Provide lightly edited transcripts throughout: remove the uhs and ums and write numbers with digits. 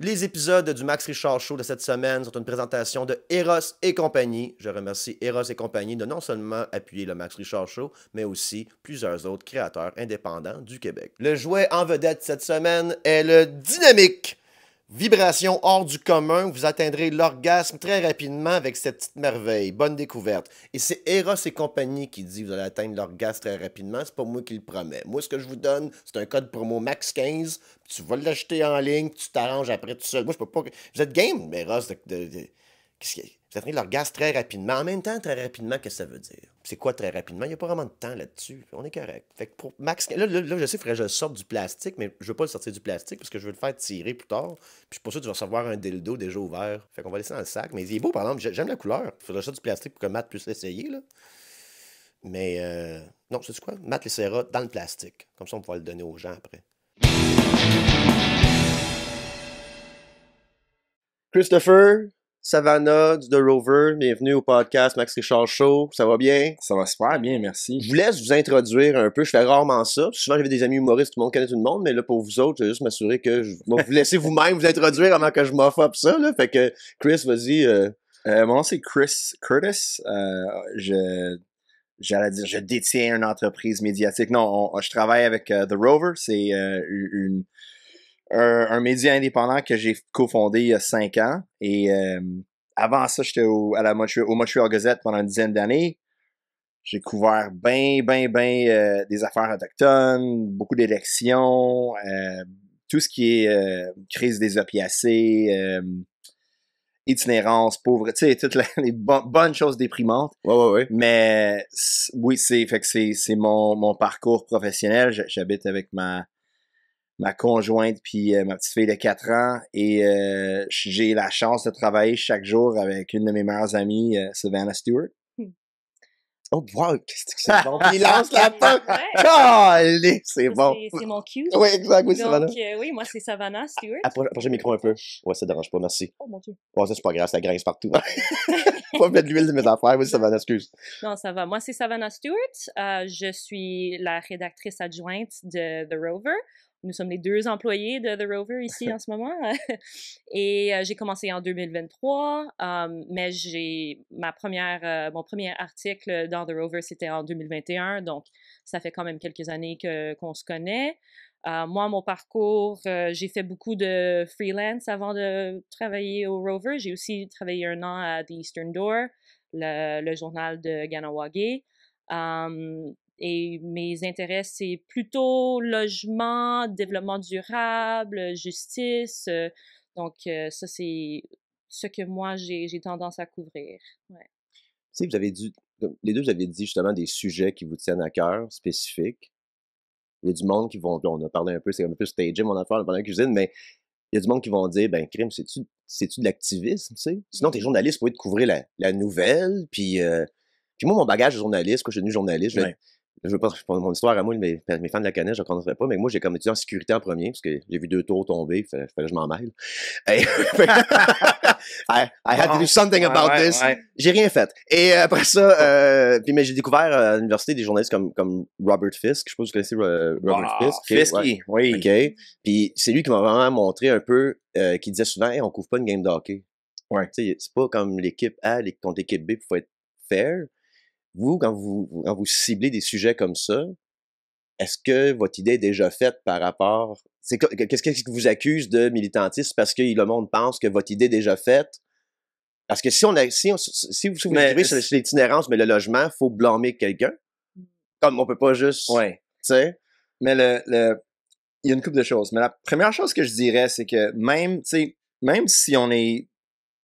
Les épisodes du Max Richard Show de cette semaine sont une présentation de Eros et compagnie. Je remercie Eros et compagnie de non seulement appuyer le Max Richard Show, mais aussi plusieurs autres créateurs indépendants du Québec. Le jouet en vedette cette semaine est le Dynamique. Vibration hors du commun, vous atteindrez l'orgasme très rapidement avec cette petite merveille. Bonne découverte. Et c'est Eros et compagnie qui dit que vous allez atteindre l'orgasme très rapidement. C'est pas moi qui le promets. Moi, ce que je vous donne, c'est un code promo MAX15. Tu vas l'acheter en ligne, tu t'arranges après tout seul. Moi, je peux pas. Vous êtes game, Eros, qu'est-ce qu'il y a? Vous atteindrez l'orgasme très rapidement. En même temps, très rapidement, qu'est-ce que ça veut dire? C'est quoi très rapidement? Il n'y a pas vraiment de temps là-dessus. On est correct. Fait que pour Max, là, je sais qu'il faudrait que je sorte du plastique, mais je veux pas le sortir du plastique parce que je veux le faire tirer plus tard. Puis je suis pas sûr que tu vas recevoir un dildo déjà ouvert. Fait qu'on va laisser dans le sac. Mais il est beau, par exemple. J'aime la couleur. Il faudrait que je sorte du plastique pour que Matt puisse l'essayer, là. Mais non, c'est quoi? Matt l'essaiera dans le plastique. Comme ça, on pourra le donner aux gens après. Christopher, Savannah du The Rover, bienvenue au podcast Max Richard Show. Ça va bien? Ça va super bien, merci. Je vous laisse vous introduire un peu. Je fais rarement ça. Souvent, j'avais des amis humoristes, tout le monde connaît tout le monde, mais là, pour vous autres, je vais juste m'assurer que je vais vous laisser vous-même vous introduire avant que je m'offre up ça. Là. Fait que, Chris, vas-y. Mon nom, c'est Chris Curtis. J'allais dire, je détiens une entreprise médiatique. Non, je travaille avec The Rover. C'est un média indépendant que j'ai cofondé il y a 5 ans. Et avant ça, j'étais au Montreal Gazette pendant une dizaine d'années. J'ai couvert des affaires autochtones, beaucoup d'élections, tout ce qui est crise des opiacés, itinérance, pauvreté, tu sais, toutes les bonnes choses déprimantes. Ouais. Mais oui, c'est mon parcours professionnel. J'habite avec ma conjointe puis ma petite fille de 4 ans et j'ai la chance de travailler chaque jour avec une de mes meilleures amies, Savannah Stewart. Oh, wow, qu'est-ce que c'est bon. Il lance la pomme. Allez, c'est bon. C'est mon cue. Oui, exact, oui, Savannah. Donc, oui, moi, c'est Savannah Stewart. Approchez le micro un peu. Ouais, ça dérange pas, merci. Oh, mon Dieu. Ouais, ça, c'est pas grave, ça grince partout. Pas mettre de l'huile de mes affaires. Oui, Savannah, excuse. Non, ça va. Moi, c'est Savannah Stewart. Je suis la rédactrice adjointe de The Rover. Nous sommes les 2 employés de The Rover ici en ce moment. Et j'ai commencé en 2023, mais mon premier article dans The Rover, c'était en 2021, donc ça fait quand même quelques années qu'on se connaît. Moi, mon parcours, j'ai fait beaucoup de freelance avant de travailler au Rover. J'ai aussi travaillé 1 an à The Eastern Door, le journal de Ganawagé. Et mes intérêts, c'est plutôt logement, développement durable, justice. Donc, ça, c'est ce que moi, j'ai tendance à couvrir. Ouais. Tu sais, les deux, vous avez dit justement des sujets qui vous tiennent à cœur, spécifiques. Il y a du monde qui vont, on a parlé un peu, c'est un peu stagé mon affaire pendant la cuisine, mais il y a du monde qui vont dire, ben, crime, c'est-tu de l'activisme, tu sais? Sinon, t'es journaliste pour te couvrir la nouvelle, puis moi, mon bagage de journaliste, quand je suis devenu journaliste, je veux pas mon histoire à moi, mes fans de la canette, je ne connaîtrais pas, mais moi, j'ai comme étudié en sécurité en premier, parce que j'ai vu 2 tours tomber, il fallait que je m'en mêle. I had to do something about this. Ouais. J'ai rien fait. Et après ça, mais j'ai découvert à l'université des journalistes comme Robert Fisk. Je sais pas si vous connaissez Robert Fisk. Fisky, oui. OK. Puis c'est lui qui m'a vraiment montré un peu, qui disait souvent, hey, on couvre pas une game de hockey. Ouais. Tu sais, c'est pas comme l'équipe A contre l'équipe B, il faut être fair. Vous, quand vous ciblez des sujets comme ça, est-ce que votre idée est déjà faite par rapport... Qu'est-ce qui vous accuse de militantisme parce que le monde pense que votre idée est déjà faite? Parce que si vous écrivez sur l'itinérance, mais le logement, il faut blâmer quelqu'un. Comme on peut pas juste... Ouais. Tu sais? Mais il y a une couple de choses. Mais la première chose que je dirais, c'est que même si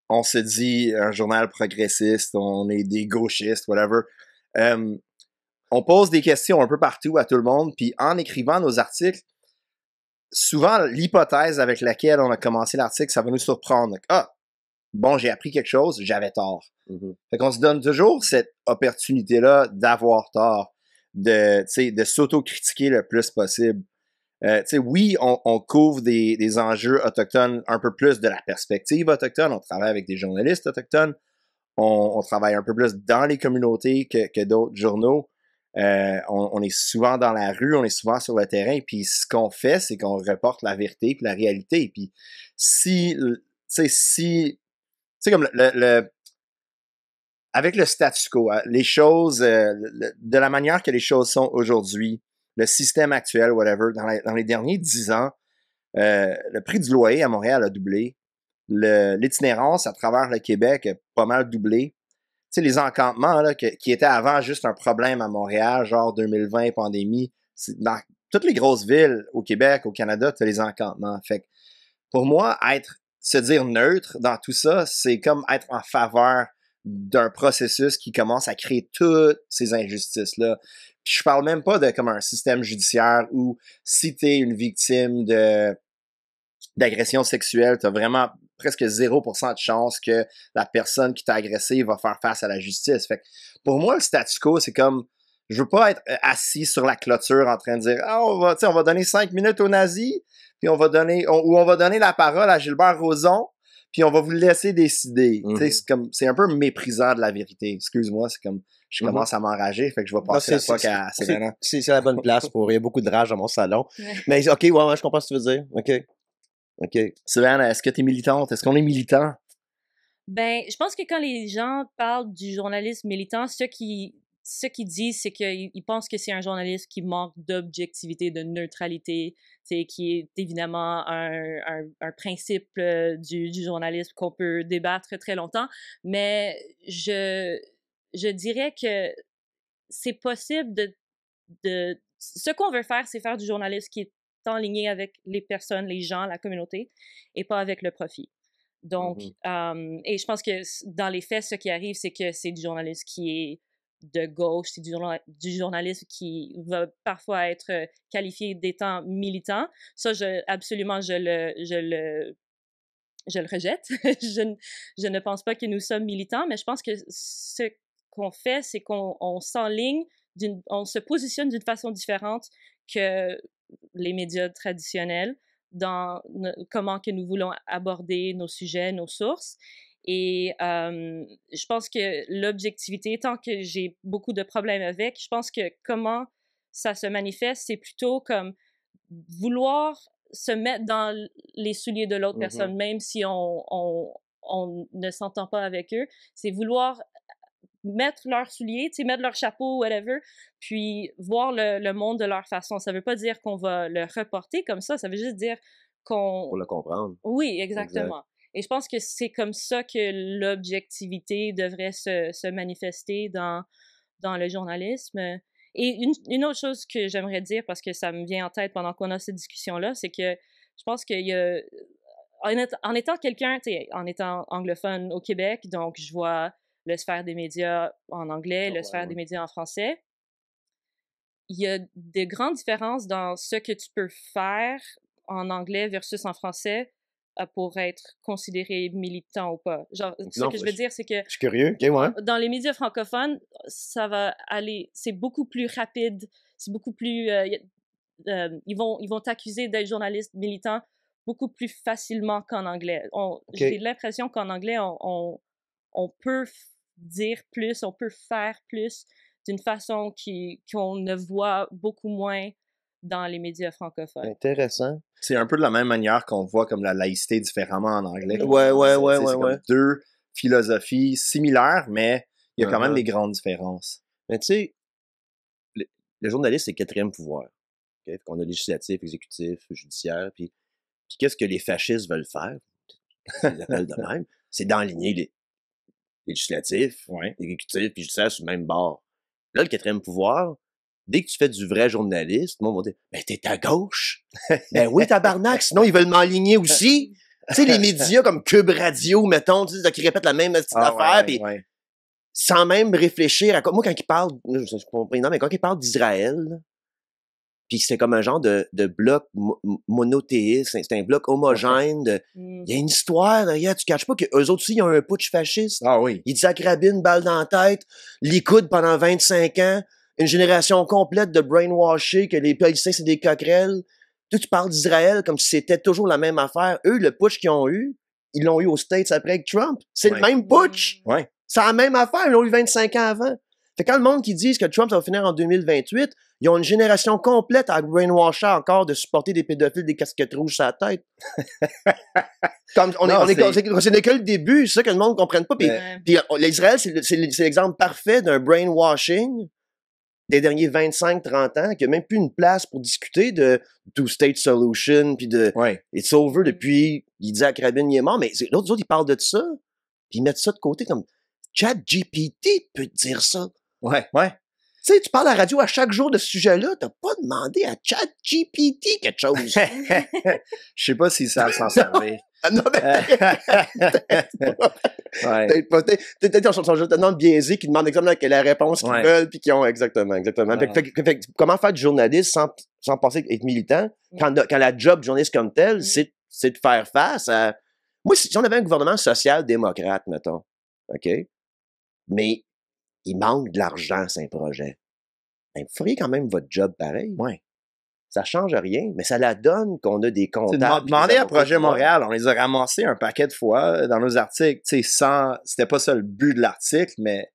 on se dit un journal progressiste, on est des gauchistes, whatever, on pose des questions un peu partout à tout le monde, puis en écrivant nos articles, souvent l'hypothèse avec laquelle on a commencé l'article, ça va nous surprendre. Ah, bon, j'ai appris quelque chose, j'avais tort. Mm-hmm. Fait qu'on se donne toujours cette opportunité-là d'avoir tort, de s'auto-critiquer le plus possible. Oui, on couvre des enjeux autochtones un peu plus de la perspective autochtone. On travaille avec des journalistes autochtones. On travaille un peu plus dans les communautés que d'autres journaux. On est souvent dans la rue, on est souvent sur le terrain, puis ce qu'on fait, c'est qu'on reporte la vérité puis la réalité. Puis tu sais, comme avec le statu quo, les choses, de la manière que les choses sont aujourd'hui, le système actuel, whatever, dans les derniers 10 ans, le prix du loyer à Montréal a doublé. L'itinérance à travers le Québec a pas mal doublé. Tu sais, les encampements là, qui étaient avant juste un problème à Montréal, genre 2020, pandémie, dans toutes les grosses villes au Québec, au Canada, tu as les encampements. Fait que pour moi, se dire neutre dans tout ça, c'est comme être en faveur d'un processus qui commence à créer toutes ces injustices-là. Puis je parle même pas de comme un système judiciaire où si t'es une victime d'agression sexuelle, t'as vraiment presque 0% de chance que la personne qui t'a agressé va faire face à la justice. Fait que pour moi, le statu quo, c'est comme, je veux pas être assis sur la clôture en train de dire, ah, on va donner 5 minutes aux nazis, puis on va donner la parole à Gilbert Rozon, puis on va vous laisser décider. Mm-hmm. C'est un peu méprisant de la vérité. Excuse-moi, c'est comme, je commence à m'enrager, fait que je vais passer la fois à Sylvain. C'est la bonne place pour, il y a beaucoup de rage dans mon salon. Mais ok, ouais, je comprends ce que tu veux dire. OK. Sylvain, est-ce que tu es militante? Est-ce qu'on est militant? Ben, je pense que quand les gens parlent du journalisme militant, ce qu'ils disent, c'est qu'ils pensent que c'est un journaliste qui manque d'objectivité, de neutralité, qui est évidemment un principe du journalisme qu'on peut débattre très longtemps. Mais je dirais que c'est possible de ce qu'on veut faire, c'est faire du journalisme qui est enligné avec les personnes, les gens, la communauté, et pas avec le profit. Donc, et je pense que dans les faits, ce qui arrive, c'est que c'est du journalisme qui est de gauche, c'est du journalisme qui va parfois être qualifié d'étant militant. Ça, absolument, je le rejette. je ne pense pas que nous sommes militants, mais je pense que ce qu'on fait, c'est qu'on s'enligne, on se positionne d'une façon différente que les médias traditionnels dans comment que nous voulons aborder nos sujets, nos sources. Et je pense que l'objectivité, tant que j'ai beaucoup de problèmes avec, je pense que comment ça se manifeste, c'est plutôt comme vouloir se mettre dans les souliers de l'autre personne, même si on ne s'entend pas avec eux. C'est vouloir mettre leurs souliers, mettre leur chapeau, whatever, puis voir le monde de leur façon. Ça veut pas dire qu'on va le reporter comme ça veut juste dire qu'on... Pour le comprendre. Oui, exactement. Exact. Et je pense que c'est comme ça que l'objectivité devrait se manifester dans le journalisme. Et une autre chose que j'aimerais dire, parce que ça me vient en tête pendant qu'on a cette discussion-là, c'est que je pense qu'il y a... En étant quelqu'un, en étant anglophone au Québec, donc je vois le sphère des médias en anglais, le sphère des médias en français. Il y a de grandes différences dans ce que tu peux faire en anglais versus en français pour être considéré militant ou pas. Genre, ce que je veux dire, c'est que... Je suis curieux, OK, ouais. Dans les médias francophones, ça va aller... C'est beaucoup plus rapide, c'est beaucoup plus... ils vont t'accuser d'être journaliste militant beaucoup plus facilement qu'en anglais. J'ai l'impression qu'en anglais, on peut dire plus, on peut faire plus d'une façon qu'on ne voit beaucoup moins dans les médias francophones. Intéressant. C'est un peu de la même manière qu'on voit comme la laïcité différemment en anglais. Ouais. Deux philosophies similaires, mais il y a quand même des grandes différences. Mais tu sais, le journaliste, c'est le quatrième pouvoir. Okay? On a législatif, exécutif, judiciaire, puis qu'est-ce que les fascistes veulent faire? Ils l'appellent de même. C'est d'enligner les législatifs, exécutifs, puis judiciaire sur le même bord. Là, le quatrième pouvoir, dès que tu fais du vrai journaliste, le monde va dire « Ben, t'es à gauche! » Ben oui, tabarnak, sinon ils veulent m'enligner aussi. Tu sais, les médias comme Cube Radio, mettons, qui répètent la même affaire, puis sans même réfléchir à quoi. Moi, quand ils parlent, mais quand ils parlent d'Israël, puis c'est comme un genre de bloc monothéiste, c'est un bloc homogène. Il y a une histoire derrière, tu caches pas qu'eux autres aussi, ils ont un putsch fasciste. Ah oui. Ils disent une balle dans la tête, Likoud pendant 25 ans, une génération complète de brainwashés, que les Palestiniens, c'est des coquerelles. Tu parles d'Israël comme si c'était toujours la même affaire. Eux, le putsch qu'ils ont eu, ils l'ont eu aux States après avec Trump. C'est le même putsch. Ouais. C'est la même affaire, ils l'ont eu 25 ans avant. Fait que quand le monde qui dit que Trump, ça va finir en 2028, ils ont une génération complète à brainwasher encore de supporter des pédophiles, des casquettes rouges sur la tête. Comme c'est n'est que le début, c'est ça que le monde ne comprenne pas. Puis, l'Israël, c'est l'exemple parfait d'un brainwashing des derniers 25-30 ans, qui n'a même plus une place pour discuter de two-state solution, puis de it's over depuis, il dit à Rabin, il est mort, mais les autres, ils parlent de ça, puis ils mettent ça de côté comme ChatGPT peut te dire ça. Ouais. Tu sais, tu parles à la radio à chaque jour de ce sujet-là, t'as pas demandé à ChatGPT quelque chose. Je sais pas s'ils savent s'en servir. Non, mais peut-être qu'ils sont juste tellement biaisés qu'ils demandent exactement quelle est la réponse qu'ils veulent, puis qu'ils ont exactement. Fait, comment faire du journaliste sans passer être militant, quand la job de journaliste comme tel, c'est de faire face à... Moi, si on avait un gouvernement social-démocrate, mettons, OK, mais il manque de l'argent, c'est un projet. Ben, vous feriez quand même votre job pareil. Ouais. Ça change rien, mais ça la donne qu'on a des comptables. Demandez à Projet Montréal, on les a ramassés un paquet de fois dans nos articles. Tu sais, c'était pas ça le but de l'article, mais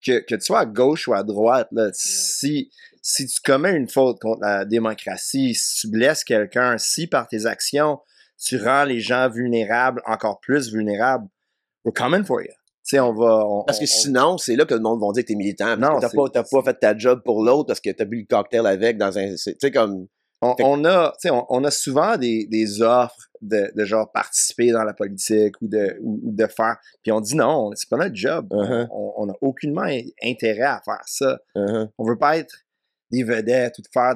que tu sois à gauche ou à droite, là, si tu commets une faute contre la démocratie, si tu blesses quelqu'un, si par tes actions, tu rends les gens vulnérables, encore plus vulnérables, we're coming for you. Tu sais, parce que sinon, c'est là que le monde va dire que t'es militant. Non, t'as pas fait ta job pour l'autre parce que t'as bu le cocktail avec dans un... Tu sais, comme... On a souvent des offres de genre participer dans la politique ou de faire... Puis on dit non, c'est pas notre job. On a aucunement intérêt à faire ça. On veut pas être des vedettes ou de faire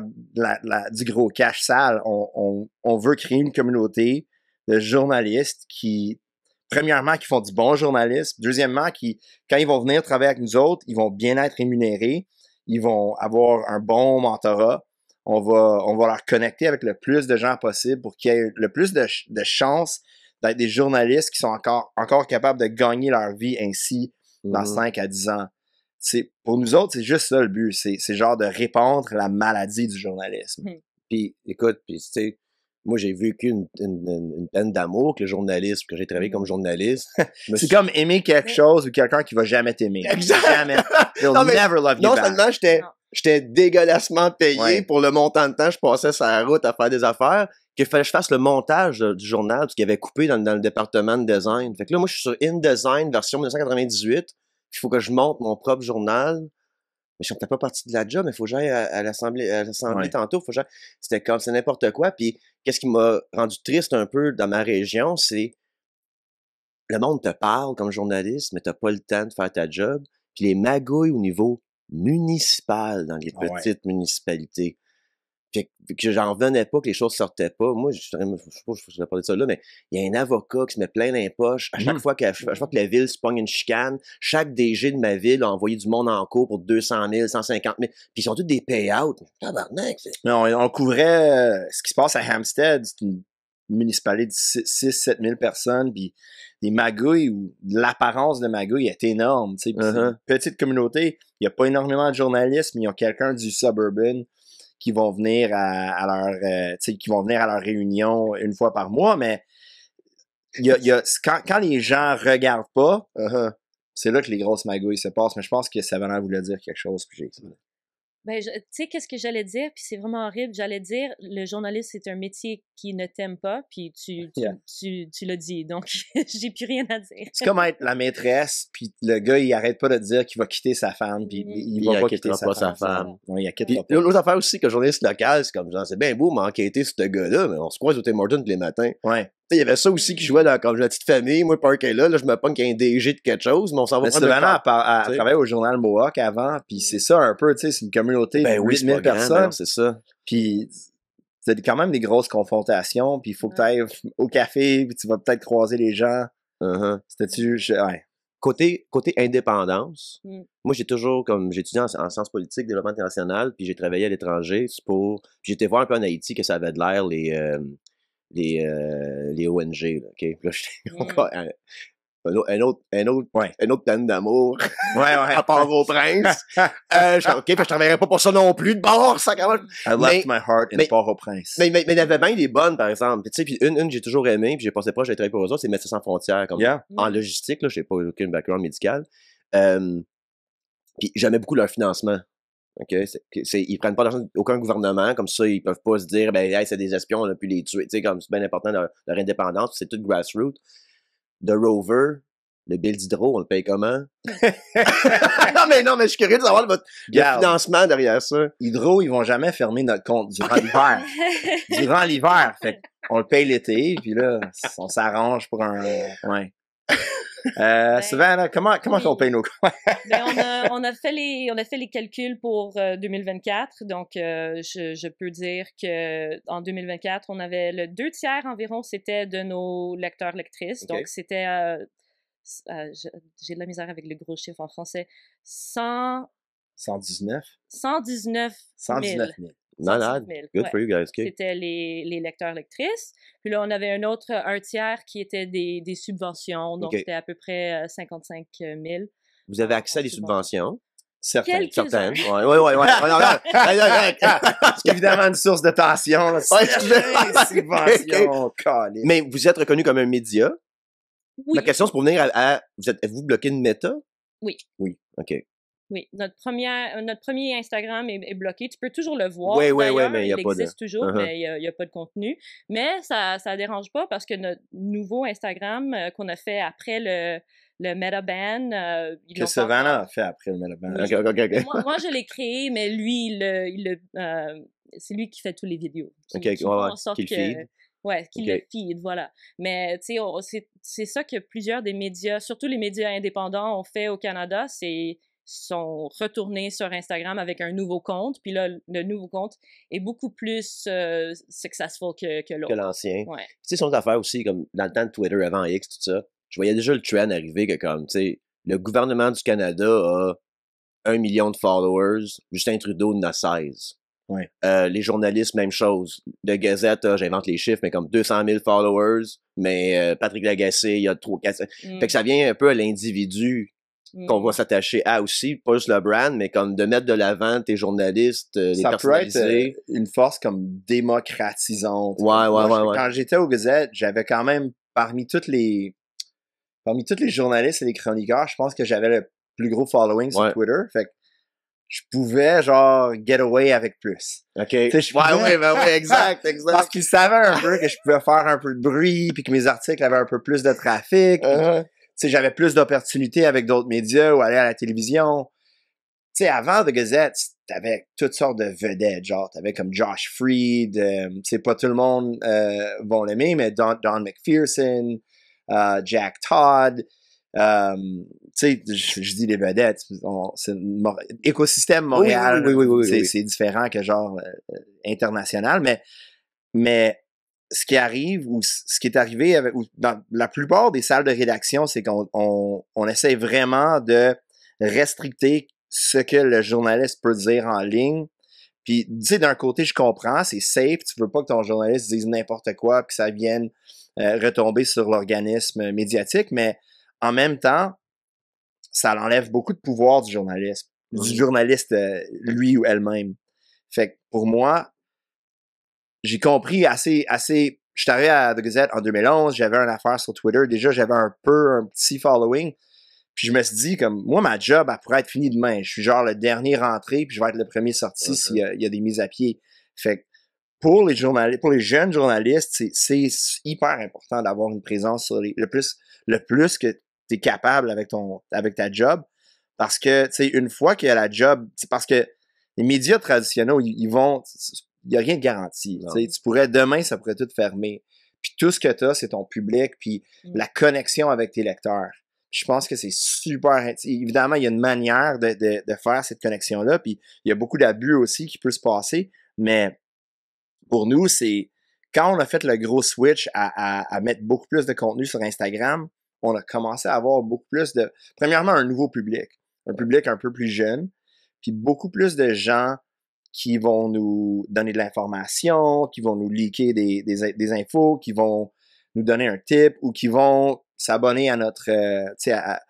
du gros cash sale. On veut créer une communauté de journalistes qui... Premièrement, qui font du bon journalisme. Deuxièmement, quand ils vont venir travailler avec nous autres, ils vont bien être rémunérés. Ils vont avoir un bon mentorat. On va leur connecter avec le plus de gens possible pour qu'il y ait le plus de chances d'être des journalistes qui sont encore capables de gagner leur vie ainsi dans 5 à 10 ans. Pour nous autres, c'est juste ça le but. C'est genre de répandre la maladie du journalisme. Puis, écoute, tu sais, moi, j'ai vécu une peine d'amour que le journaliste, que j'ai travaillé comme journaliste. C'est comme aimer quelque chose ou quelqu'un qui va jamais t'aimer. Exactement. Jamais. They'll never love you non back. seulement j'étais dégueulassement payé pour le montant de temps, je passais sur la route à faire des affaires, qu'il fallait que je fasse le montage du journal, parce qu'il avait coupé dans le département de design. Fait que là, moi, je suis sur InDesign, version 1998. Il faut que je monte mon propre journal. Mais je ne fais pas partie de la job, mais il faut que j'aille à l'assemblée tantôt. C'était comme, c'est n'importe quoi. Puis, qu'est-ce qui m'a rendu triste un peu dans ma région, c'est le monde te parle comme journaliste, mais tu n'as pas le temps de faire ta job. Puis les magouilles au niveau municipal dans les petites municipalités. Fait que j'en revenais pas que les choses sortaient pas. Moi, je sais pas si je vais parler de ça là, mais il y a un avocat qui se met plein dans les poches. À chaque fois que la ville se pogne une chicane, chaque DG de ma ville a envoyé du monde en cours pour 200 000, 150 000. Puis ils sont tous des payouts. Tabarnak! Non, on couvrait ce qui se passe à Hampstead. C'est une municipalité de 6-7 000 personnes. Puis des magouilles, ou l'apparence de magouilles est énorme. C'est une petite communauté. Il n'y a pas énormément de journalistes, mais il y a quelqu'un du suburban qui vont venir à leur réunion une fois par mois, mais quand les gens regardent pas, c'est là que les grosses magouilles se passent, mais je pense que Savannah voulait dire quelque chose, puis Ben, tu sais, qu'est-ce que j'allais dire, puis c'est vraiment horrible, j'allais dire, le journaliste, c'est un métier qui ne t'aime pas, puis tu l'as dit, donc j'ai plus rien à dire. C'est comme être la maîtresse, puis le gars, il arrête pas de dire qu'il va quitter sa femme, puis il va pas quitter sa femme. Non, il quittera pas. L'autre affaire aussi que journaliste local, c'est comme genre, c'est bien beau m'enquêter sur ce gars-là, mais on se croise au Tim Hortons tous les matins. Ouais. Il y avait ça aussi qui jouait dans comme la petite famille, moi, Parker là, je me pogne qu'il y a un DG de quelque chose, mais on s'en va prendre Savannah a travaillé au journal Mohawk avant, puis c'est ça un peu, tu sais, c'est une communauté de 8000 personnes. C'est ça. Puis c'est quand même des grosses confrontations, puis il faut que tu ailles au café, puis tu vas peut-être croiser les gens. C'était-tu... Ouais. Côté indépendance, moi j'ai toujours, comme j'ai étudié en sciences politiques, développement international, puis j'ai travaillé à l'étranger, j'ai été voir un peu en Haïti que ça avait de l'air les ONG, là, OK? Puis là, j'étais encore un autre peine d'amour. À part au prince. OK, puis je travaillerais pas pour ça non plus de bord, ça quand même. I left my heart in Port-au-Prince. Mais il y avait bien des bonnes, par exemple. Tu sais, puis une que j'ai toujours aimé, puis j'ai passé proche, j'ai travaillé pour eux autres, c'est Médecins sans frontières, comme en logistique, là, j'ai pas aucun background médical. Puis j'aimais beaucoup leur financement. OK? Ils prennent pas d'argent d'aucun gouvernement, comme ça, ils peuvent pas se dire, ben, hey, c'est des espions, on a pu les tuer. Tu sais, comme c'est bien important leur indépendance, c'est tout grassroots. The Rover, le bill d'hydro, on le paye comment? non, mais je suis curieux de savoir le financement derrière ça. Hydro, ils vont jamais fermer notre compte durant l'hiver. Durant l'hiver, fait on le paye l'été, puis là, on s'arrange pour un... Ouais. Savannah, comment on paye nos comptes? On a fait les calculs pour 2024, donc je peux dire que en 2024, on avait le 2/3 environ, c'était de nos lecteurs-lectrices, donc c'était j'ai de la misère avec le gros chiffre en français. 119 000. Malade. Good for you guys. Okay. C'était les lecteurs-lectrices. Puis là, on avait un tiers qui était des subventions. Donc, c'était à peu près 55 000. Vous avez accès à des subventions? Certaines. Ouais. Évidemment, une source de tension. Subventions. Mais vous êtes reconnu comme un média? Oui. Ma question, c'est pour venir à êtes-vous bloqué de Meta? Oui. Oui, OK. Oui, notre premier Instagram est bloqué. Tu peux toujours le voir. Oui, mais il existe toujours, mais il n'y a pas de contenu. Mais ça dérange pas parce que notre nouveau Instagram qu'on a fait après le Metaban... que Savannah a fait après le Metaban. Oui. Okay. Moi, je l'ai créé, mais lui, c'est lui qui fait tous les vidéos. Qui font en sorte qu'il le feed, voilà. Mais, tu sais, c'est ça que plusieurs des médias, surtout les médias indépendants, ont fait au Canada, sont retournés sur Instagram avec un nouveau compte, puis là, le nouveau compte est beaucoup plus successful que l'autre. Que l'ancien. Ouais. Tu sais, son autre affaire aussi, comme dans le temps de Twitter, avant X, tout ça, je voyais déjà le trend arriver que comme, tu sais, le gouvernement du Canada a 1 million de followers, Justin Trudeau en a 16. Ouais. Les journalistes, même chose. Le Gazette, j'invente les chiffres, mais comme 200 000 followers, mais Patrick Lagacé, il y a 3-4... Fait que ça vient un peu à l'individu qu'on va s'attacher à aussi, pas juste le brand, mais comme de mettre de l'avant tes journalistes, les personnaliser. Ça peut être une force comme démocratisante. Ouais. Quand j'étais au Gazette, j'avais quand même, parmi tous les journalistes et les chroniqueurs, je pense que j'avais le plus gros following sur Twitter. Fait que je pouvais, genre, get away avec plus. OK. Ouais, exact. Parce qu'ils savaient un peu que je pouvais faire un peu de bruit, puis que mes articles avaient un peu plus de trafic. Tu sais, j'avais plus d'opportunités avec d'autres médias ou aller à la télévision. Tu sais, avant The Gazette, t'avais toutes sortes de vedettes, genre, t'avais comme Josh Freed, tu sais, pas tout le monde vont l'aimer, mais Don McPherson, Jack Todd, tu sais, je dis les vedettes, c'est écosystème Montréal, oui. C'est différent que genre international, mais ce qui arrive ou ce qui est arrivé dans la plupart des salles de rédaction, c'est qu'on essaie vraiment de restricter ce que le journaliste peut dire en ligne. Puis, tu sais, d'un côté, je comprends, c'est safe, tu veux pas que ton journaliste dise n'importe quoi puis que ça vienne retomber sur l'organisme médiatique, mais en même temps, ça enlève beaucoup de pouvoir du journaliste, lui ou elle-même. Fait que pour moi, j'ai compris assez. Je suis arrivé à The Gazette en 2011, j'avais une affaire sur Twitter. Déjà, j'avais un petit following. Puis je me suis dit, comme, moi, ma job, elle pourrait être finie demain. Je suis genre le dernier rentré, puis je vais être le premier sorti s'il y a des mises à pied. Fait que pour les jeunes journalistes, c'est hyper important d'avoir une présence sur le plus que tu es capable avec ta job. Parce que, tu sais, une fois qu'il y a la job, c'est parce que les médias traditionnels, il n'y a rien de garanti. Tu pourrais, demain, ça pourrait tout fermer. Puis tout ce que tu as, c'est ton public, puis la connexion avec tes lecteurs. Je pense que c'est super... Évidemment, il y a une manière de faire cette connexion-là, puis il y a beaucoup d'abus aussi qui peut se passer, mais pour nous, c'est... Quand on a fait le gros switch à mettre beaucoup plus de contenu sur Instagram, on a commencé à avoir beaucoup plus de... Premièrement, un nouveau public. Un public un peu plus jeune, puis beaucoup plus de gens qui vont nous donner de l'information, qui vont nous leaker des infos, qui vont nous donner un tip ou qui vont s'abonner à notre à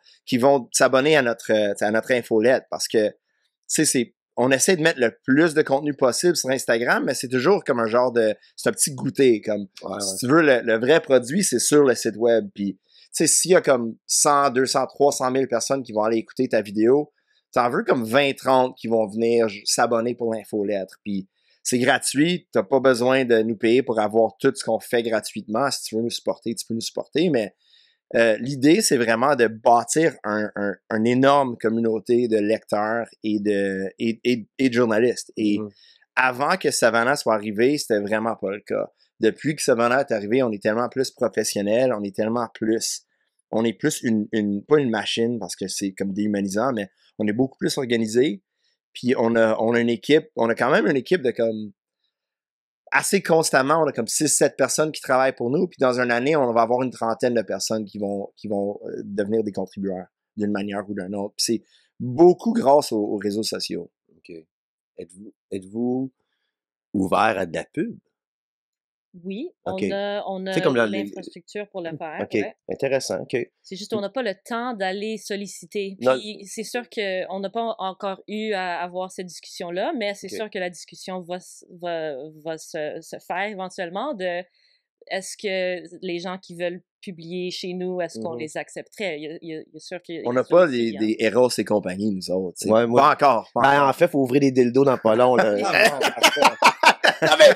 notre infolette parce que on essaie de mettre le plus de contenu possible sur Instagram, mais c'est toujours comme c'est un petit goûter comme si tu veux le vrai produit, c'est sur le site web. Puis s'il y a comme 100, 200, 300 000 personnes qui vont aller écouter ta vidéo, t'en veux comme 20-30 qui vont venir s'abonner pour l'infolettre. Puis c'est gratuit, t'as pas besoin de nous payer pour avoir tout ce qu'on fait gratuitement. Si tu veux nous supporter, tu peux nous supporter, mais l'idée, c'est vraiment de bâtir un énorme communauté de lecteurs et de journalistes. Et avant que Savannah soit arrivé, c'était vraiment pas le cas. Depuis que Savannah est arrivé, on est tellement plus professionnel, on est plus pas une machine parce que c'est comme déhumanisant, mais on est beaucoup plus organisé. Puis on a une équipe, on a quand même une équipe de comme assez constamment, on a comme 6-7 personnes qui travaillent pour nous, puis dans une année, on va avoir une trentaine de personnes qui vont devenir des contributeurs d'une manière ou d'une autre. Puis c'est beaucoup grâce aux réseaux sociaux. OK. Êtes-vous ouvert à de la pub? Oui, OK. on C'est a comme l'infrastructure pour le faire. OK, Ouais. intéressant, OK. C'est juste qu'on n'a pas le temps d'aller solliciter. Non. Puis c'est sûr qu'on n'a pas encore eu à avoir cette discussion-là, mais c'est OK. sûr que la discussion va se faire éventuellement de est-ce que les gens qui veulent publier chez nous, est-ce qu'on les accepterait? Il y a sûr qu'il y a On n'a sûr pas aussi, des Eros et compagnie, nous autres. t'sais. Ouais, moi- Pas encore. Pas Ben, encore. en fait, il faut ouvrir des dildos dans pas long, là. Non, mais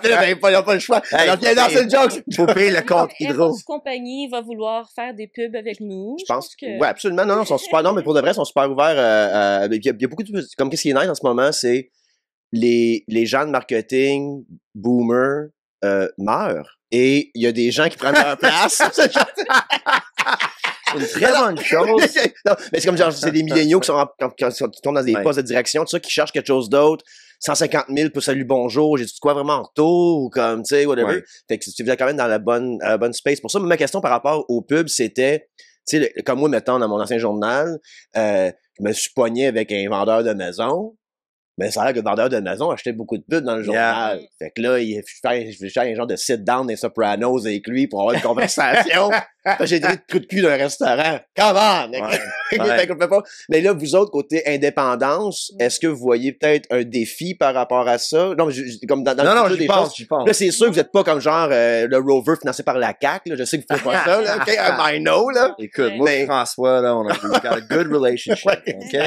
il n'y a pas le choix. Hey, Alors, viens dans hey. cette joke. Faut payer le compte Hydro. Eros Compagnie va vouloir faire des pubs avec nous. Je pense que... Oui, absolument. Non, ils sont super. Non, mais pour de vrai, ils sont super ouverts. Il y a beaucoup de. Comme qu'est-ce qui est nice en ce moment, c'est les gens de marketing, boomers, meurent. Et il y a des gens qui prennent leur place. C'est une très bonne chose. Non, mais c'est comme genre, c'est des milléniaux qui sont quand ils tombent dans des postes de direction, tout ça, qui cherchent quelque chose d'autre. 150 000 pour salut, bonjour, j'ai dit quoi vraiment en retour, ou comme, tu sais, whatever. Ouais. Fait que tu viens quand même dans la bonne space. Pour ça, ma question par rapport aux pubs, c'était, tu sais, comme moi, mettons, dans mon ancien journal, je me suis pogné avec un vendeur de maison. Mais ça a l'air que le vendeur de maison achetait beaucoup de pubs dans le journal. Fait que là, je vais faire un genre de sit-down des Sopranos avec lui pour avoir une conversation. Fait que j'ai dit trou de cul d'un restaurant. Come on! Fait qu'on peut pas. Mais là, vous autres, côté indépendance, est-ce que vous voyez peut-être un défi par rapport à ça? Non, mais comme dans Non, le futur j'y pense, j'y pense. Là, c'est sûr que vous êtes pas comme genre le rover financé par la CAQ. Là. Je sais que vous faites pas ça. Là, OK? I know, là. Écoute, Ouais. moi Mais- et François, là, on a got a good relationship. OK?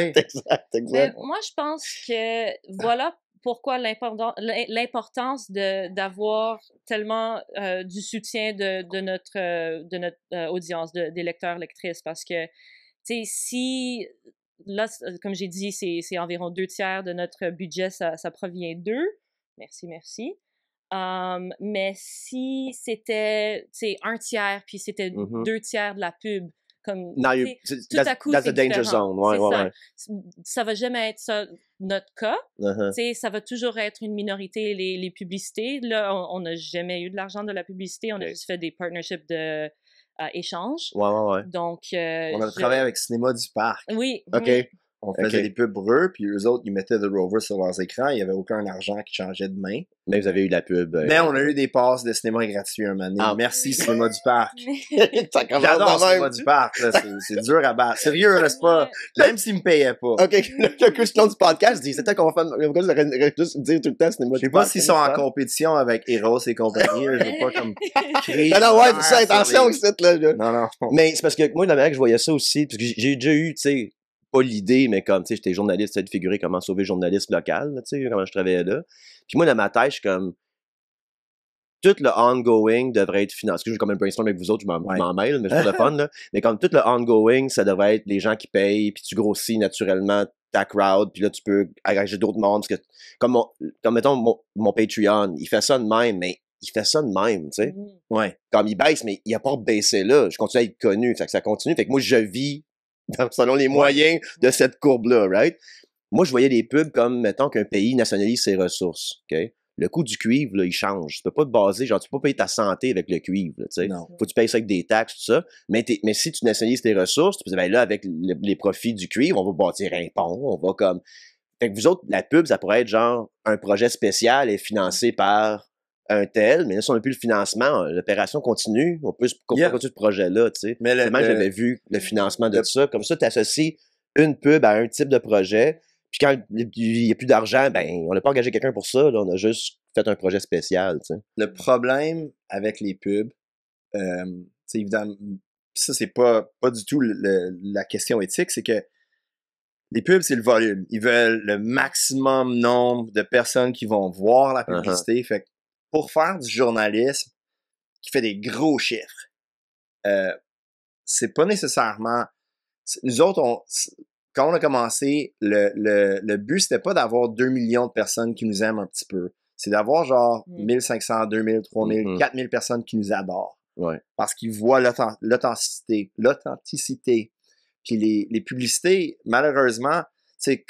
Mais moi, je pense que voilà pourquoi l'importance d'avoir tellement du soutien de notre audience, des lecteurs, lectrices, parce que, tu sais, si, là, comme j'ai dit, c'est environ 2/3 de notre budget, ça provient d'eux. Merci. Mais si c'était, tu sais, 1/3, puis c'était 2/3 de la pub, comme, Non, tu sais, tout à coup, that's c'est a danger différent. zone. Ouais, C'est ouais, ça. ouais. Ça va jamais être ça notre cas. Uh-huh. Tu sais, ça va toujours être une minorité, les publicités. Là, on n'a jamais eu de l'argent de la publicité. On a juste fait des partnerships de échange. Ouais. Donc, On a travaillé avec Cinéma du Parc. Oui. OK. oui. On faisait OK. des pubs pour eux, puis eux autres, ils mettaient The Rover sur leurs écrans. Il n'y avait aucun argent qui changeait de main. Mais vous avez eu la pub. Mais on a eu des passes de cinéma gratuits un moment donné. Ah. Merci, Cinéma du Parc. Ça commence J'adore de même. Cinéma du Parc. là. C'est dur à battre. Sérieux, là, c'est pas... Même s'ils me payaient pas. OK, le question du podcast dit, c'était qu'on va faire, on va juste dire tout le temps, Je sais pas s'ils sont en compétition avec Eros et compagnie. là. Je veux pas comme créer... Non, ouais, du c'est ça, sur attention, les- c'est là. Non. Mais c'est parce que moi, la manière que je voyais ça aussi, parce que j'ai déjà eu, tu sais, pas l'idée, mais comme, tu sais, j'étais journaliste, j'essayais de figurer comment sauver le journaliste local, là, tu sais, comment je travaillais là. Puis moi, dans ma tête, je suis comme, tout le ongoing devrait être financé. Parce que je suis comme un brainstorm avec vous autres, je m'en mêle, mais c'est pour le fun, là. Mais comme tout le ongoing, ça devrait être les gens qui payent, puis tu grossis naturellement ta crowd, puis là, tu peux engager d'autres mondes. Parce que, comme mettons, mon Patreon, il fait ça de même, mais il fait ça de même, tu sais. Ouais. Comme il baisse, mais il a pas baissé là. Je continue à être connu. Fait que ça continue. Fait que moi, je vis selon les moyens de cette courbe-là, right? Moi, je voyais des pubs comme, mettons, qu'un pays nationalise ses ressources, OK? Le coût du cuivre, là, il change. Tu peux pas te baser, genre, tu peux pas payer ta santé avec le cuivre, là, tu sais. Non. Faut que tu payes ça avec des taxes, tout ça. Mais si tu nationalises tes ressources, tu peux dire, ben là, avec les profits du cuivre, on va bâtir un pont, on va comme... Fait que vous autres, la pub, ça pourrait être genre un projet spécial et financé par un tel, mais là, si on n'a plus le financement, l'opération continue, on peut continuer ce projet-là, tu sais. Mais Tellement que j'avais vu le financement de ça. Comme ça, tu associes une pub à un type de projet, puis quand il n'y a plus d'argent, ben, on n'a pas engagé quelqu'un pour ça, là, on a juste fait un projet spécial, tu sais. Le problème avec les pubs, c'est évidemment, ça c'est pas du tout la question éthique, c'est que Les pubs, c'est le volume. Ils veulent le maximum nombre de personnes qui vont voir la publicité. Fait que pour faire du journalisme qui fait des gros chiffres, c'est pas nécessairement... Nous autres, quand on a commencé, le but, c'était pas d'avoir 2 millions de personnes qui nous aiment un petit peu. C'est d'avoir genre 1500, 2000, 3000, 4000 personnes qui nous adorent. Ouais. Parce qu'ils voient l'authenticité. Puis les publicités, malheureusement, c'est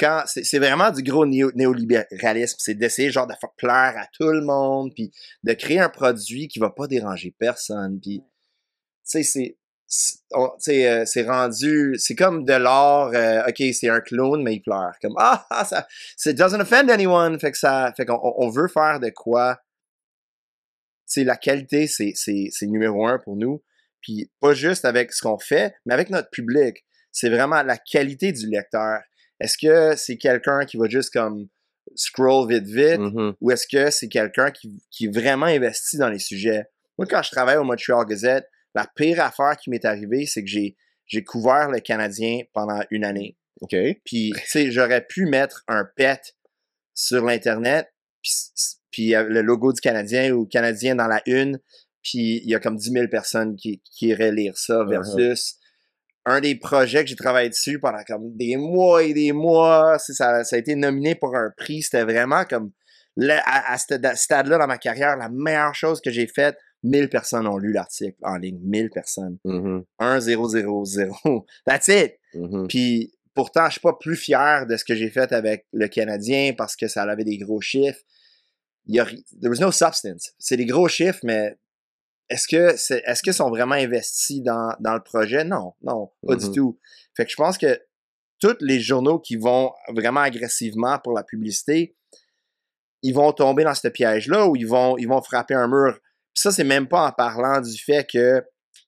vraiment du gros néolibéralisme. C'est d'essayer genre de faire plaire à tout le monde, puis de créer un produit qui va pas déranger personne. Puis, tu sais, c'est rendu, c'est comme de l'art, ok, c'est un clown, mais il pleure. Comme, ça doesn't offend anyone. Fait qu'on on veut faire de quoi. Tu sais, la qualité, c'est numéro 1 pour nous. Puis pas juste avec ce qu'on fait, mais avec notre public. C'est vraiment la qualité du lecteur. Est-ce que c'est quelqu'un qui va juste comme scroll vite, ou est-ce que c'est quelqu'un qui est vraiment investi dans les sujets? Moi, quand je travaille au Montreal Gazette, la pire affaire qui m'est arrivée, c'est que j'ai couvert le Canadien pendant une année. OK. Puis, tu sais, j'aurais pu mettre un pet sur l'Internet, puis le logo du Canadien ou Canadien dans la une, puis il y a comme 10 000 personnes qui iraient lire ça versus un des projets que j'ai travaillé dessus pendant comme des mois et des mois. Ça a été nominé pour un prix. C'était vraiment comme, à ce stade-là dans ma carrière, la meilleure chose que j'ai faite. 1000 personnes ont lu l'article en ligne. 1000 personnes. 1 0 0 0. That's it. Puis pourtant, je suis pas plus fier de ce que j'ai fait avec le Canadien parce que ça avait des gros chiffres. There was no substance. C'est des gros chiffres, mais est-ce qu'ils sont vraiment investis dans le projet? Non, pas du tout. Fait que je pense que tous les journaux qui vont vraiment agressivement pour la publicité, ils vont tomber dans ce piège-là où ils vont frapper un mur. Puis ça, c'est même pas en parlant du fait que,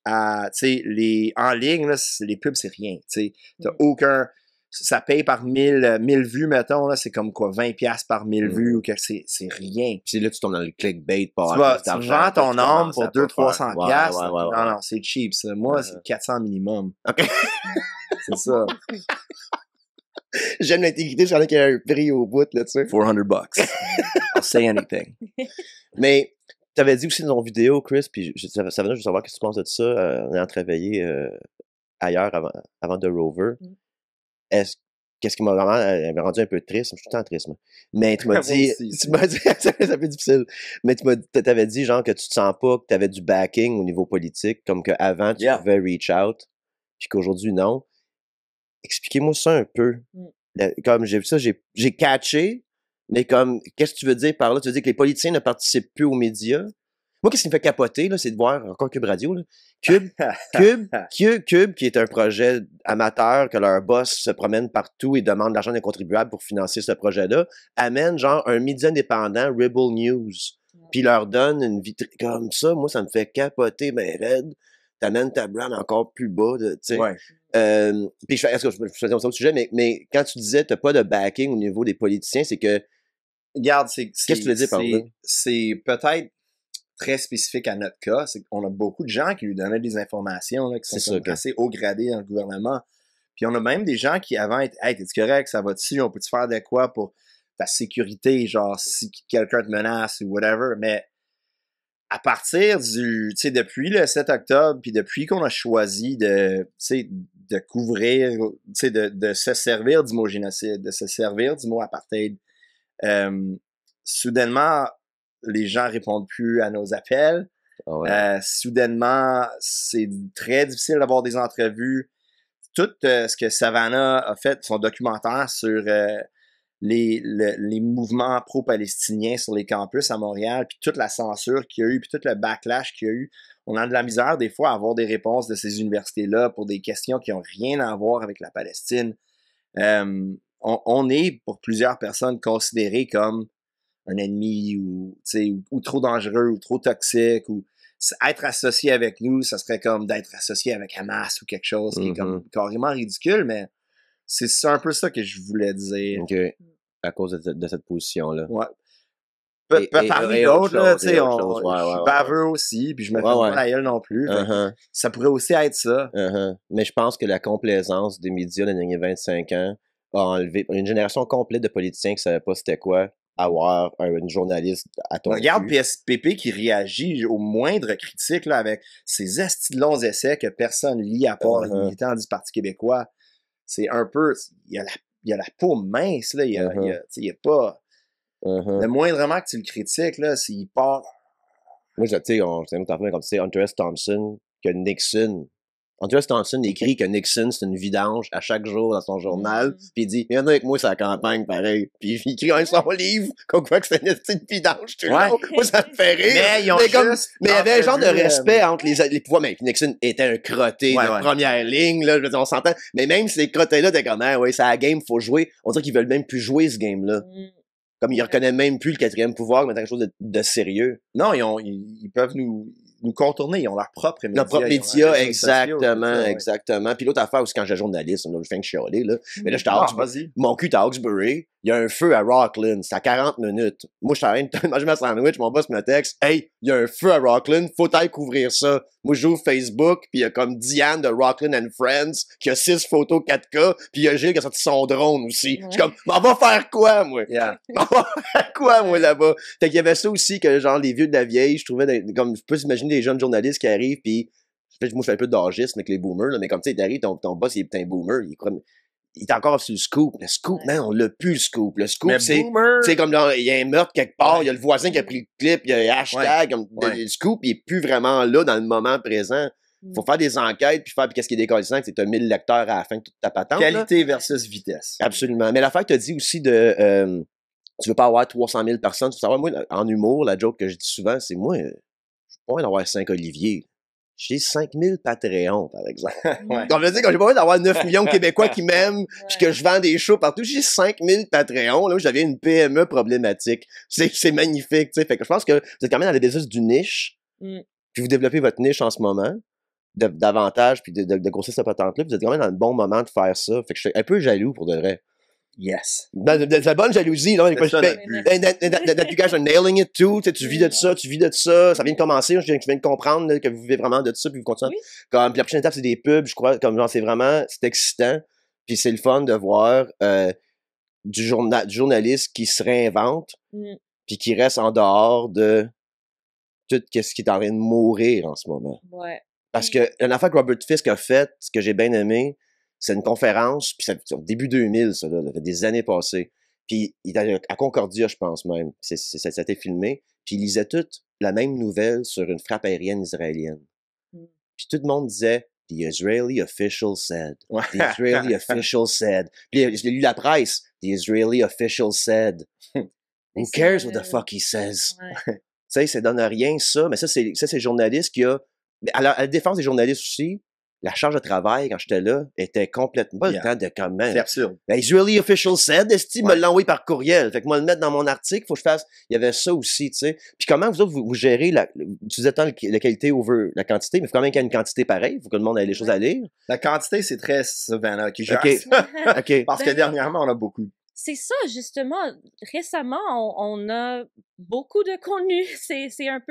tu sais, en ligne, là, les pubs, c'est rien. Tu sais, t'as aucun... Ça paye par 1000 vues, mettons, là, c'est comme quoi, 20$ par 1000 vues, ou que c'est rien. Puis là, tu tombes dans le clickbait. Tu vends ton âme pour 200-300$. Non, c'est cheap, ça. Moi, c'est 400 minimum. OK. C'est ça. J'aime l'intégrité, j'en ai qu'il y a un prix au bout, là, tu sais. $400. I'll say anything. Mais, t'avais dit aussi dans ton vidéo, Chris, puis ça venait juste savoir ce que tu penses de ça, en ayant travaillé ailleurs avant The Rover. Qu'est-ce qui m'a vraiment rendu un peu triste? Je suis tout le temps triste, moi. Mais tu m'as dit, ça fait difficile, mais t'avais dit genre que tu te sens pas que t'avais du backing au niveau politique, comme qu'avant tu pouvais reach out, puis qu'aujourd'hui non. Expliquez-moi ça un peu. Comme j'ai vu ça, j'ai catché, mais comme, qu'est-ce que tu veux dire par là? Tu veux dire que les politiciens ne participent plus aux médias? Moi, qu'est-ce qui me fait capoter, là, c'est de voir encore Cube Radio, là. Cube, qui est un projet amateur, que leur boss se promène partout et demande l'argent des contribuables pour financer ce projet-là, amène genre un média indépendant, Rebel News, puis leur donne une vitrine comme ça. Moi, ça me fait capoter, ben raide. T'amènes ta brand encore plus bas, tu sais. Ouais. Puis est-ce que je faisais ça au sujet, mais quand tu disais t'as pas de backing au niveau des politiciens, c'est que... Regarde, qu'est-ce que tu veux dire par là? C'est peut-être très spécifique à notre cas, c'est qu'on a beaucoup de gens qui lui donnaient des informations là, qui sont assez haut gradés dans le gouvernement. Puis on a même des gens qui avant étaient « Hey, t'es-tu correct? Ça va dessus? On peut-tu faire de quoi pour ta sécurité? Genre, si quelqu'un te menace ou whatever. » Mais à partir tu sais, depuis le 7 octobre, puis depuis qu'on a choisi de couvrir, tu sais, de se servir du mot génocide, de se servir du mot apartheid, soudainement, les gens répondent plus à nos appels. Oh ouais. Soudainement, c'est très difficile d'avoir des entrevues. Tout ce que Savannah a fait, son documentaire sur les mouvements pro-palestiniens sur les campus à Montréal, puis toute la censure qu'il y a eu, puis tout le backlash qu'il y a eu, on a de la misère des fois à avoir des réponses de ces universités-là pour des questions qui n'ont rien à voir avec la Palestine. On est, pour plusieurs personnes, considérés comme un ennemi ou trop dangereux ou trop toxique, ou être associé avec nous, ça serait comme d'être associé avec Hamas ou quelque chose qui est comme carrément ridicule, mais c'est un peu ça que je voulais dire. OK. À cause de cette position-là. Ouais. Parmi d'autres, là, tu sais, je suis baveux aussi, puis je me fais pas la gueule non plus. Ça pourrait aussi être ça. Mais je pense que la complaisance des médias dans les derniers 25 ans a enlevé une génération complète de politiciens qui savaient pas c'était quoi avoir une journaliste à ton Regarde cul. PSPP qui réagit aux moindres critiques là, avec ses esti de longs essais que personne lit à part les militants du Parti québécois. C'est un peu... Il y a la peau mince, là. Il y a pas... Le moindrement que tu le critiques, là, s'il part... Moi, tu sais, on s'est comme tu sais, Hunter S. Thompson, que Nixon... Hunter S. Thompson écrit que Nixon, c'est une vidange à chaque jour dans son journal, puis il dit « Viens avec moi sur la campagne, pareil. » Puis il écrit dans son livre qu'on croit que c'est une petite vidange tout le long. Moi, ça me fait rire. Mais ils ont mais il y avait un genre de entrevu, respect entre les pouvoirs. Mais Nixon était un crotté de première ligne, là, je veux dire, on s'entend. Mais même ces crottés-là, t'es comme « Ah ouais, c'est la game, faut jouer. » On dirait qu'ils veulent même plus jouer ce game-là. Comme ils reconnaissent même plus le quatrième pouvoir comme étant quelque chose de sérieux. Non, ils peuvent nous contourner, ils ont leur propre média. Leur propre média, exactement. Puis l'autre affaire aussi, quand j'étais journaliste, je fais que chialer, là. Mais là, j'étais mon cul à Hawkesbury, il y a un feu à Rockland, c'est à 40 minutes. Moi, je suis en train de manger ma sandwich, mon boss me texte, « Hey, il y a un feu à Rockland, faut aller couvrir ça. » Moi, j'ouvre Facebook, puis il y a comme Diane de Rockland and Friends, qui a 6 photos 4K, puis il y a Gilles qui a sorti son drone aussi. Je suis comme, on va faire quoi, moi? On va faire quoi, moi, là-bas? Fait qu'il y avait ça aussi, que genre, les vieux de la vieille, je trouvais, comme, je peux imaginer des jeunes journalistes qui arrivent, puis moi, je fais un peu d'âgisme avec les boomers, là, mais comme, tu sais, t'arrives, ton boss, il est un boomer, il est encore sur le scoop. Le scoop, man, on l'a plus, le scoop. Le scoop, c'est comme, il y a un meurtre quelque part, il y a le voisin qui a pris le clip, il y a un hashtag, le scoop, il est plus vraiment là dans le moment présent. Faut faire des enquêtes, puis qu'est-ce qui est décollissant, c'est que t'as 1000 lecteurs à la fin de toute ta patente. Qualité versus vitesse. Absolument. Mais l'affaire que t'as dit aussi de, tu veux pas avoir 300 000 personnes, tu veux savoir, moi, en humour, la joke que je dis souvent, c'est moi, je suis pas envie d'avoir 5 Olivier. J'ai 5000 Patreons, par exemple. Donc, je veux dire, quand j'ai pas envie d'avoir 9 millions de Québécois qui m'aiment, puis que je vends des shows partout, j'ai 5000 Patreons, là, où j'avais une PME problématique. C'est magnifique, tu sais. Fait que je pense que vous êtes quand même dans le business du niche, puis vous développez votre niche en ce moment, davantage, puis de grossir cette patente-là, puis vous êtes quand même dans le bon moment de faire ça. Fait que je suis un peu jaloux, pour de vrai. Yes. De la bonne jalousie, là. That you guys are nailing it too. Tu vis de ça, ça vient de commencer. Je viens de comprendre là, que vous vivez vraiment de ça, puis vous continuez. Comme, puis la prochaine étape, c'est des pubs, je crois. Comme genre, c'est excitant. Puis c'est le fun de voir du journaliste qui se réinvente, puis qui reste en dehors de tout ce qui est en train de mourir en ce moment. Parce que une affaire que Robert Fisk a faite, ce que j'ai bien aimé, c'est une conférence, puis c'est au début 2000, ça, là, ça fait des années passées. Puis il était à Concordia, je pense même. Ça a été filmé. Puis il lisait toute la même nouvelle sur une frappe aérienne israélienne. Puis tout le monde disait « The Israeli official said. The Israeli official said. » Puis j'ai lu la presse. « The Israeli official said. » Who cares what the fuck he says? Tu sais, ça donne rien, ça. Mais ça, c'est le journaliste qui a... À la défense des journalistes aussi, la charge de travail, quand j'étais là, était complètement pas le temps de comment. C'est absurde. Israeli official said, Esti me l'a envoyé par courriel. Fait que moi, le mettre dans mon article, faut que je fasse. Il y avait ça aussi, tu sais. Puis comment vous autres, vous gérez tu disais tant la qualité over la quantité, mais il faut quand même qu'il y ait une quantité pareille. Il faut que le monde ait les choses à lire. La quantité, c'est très Savannah qui gère ça. Parce que dernièrement, on a beaucoup. C'est ça, justement. Récemment, on a beaucoup de contenu.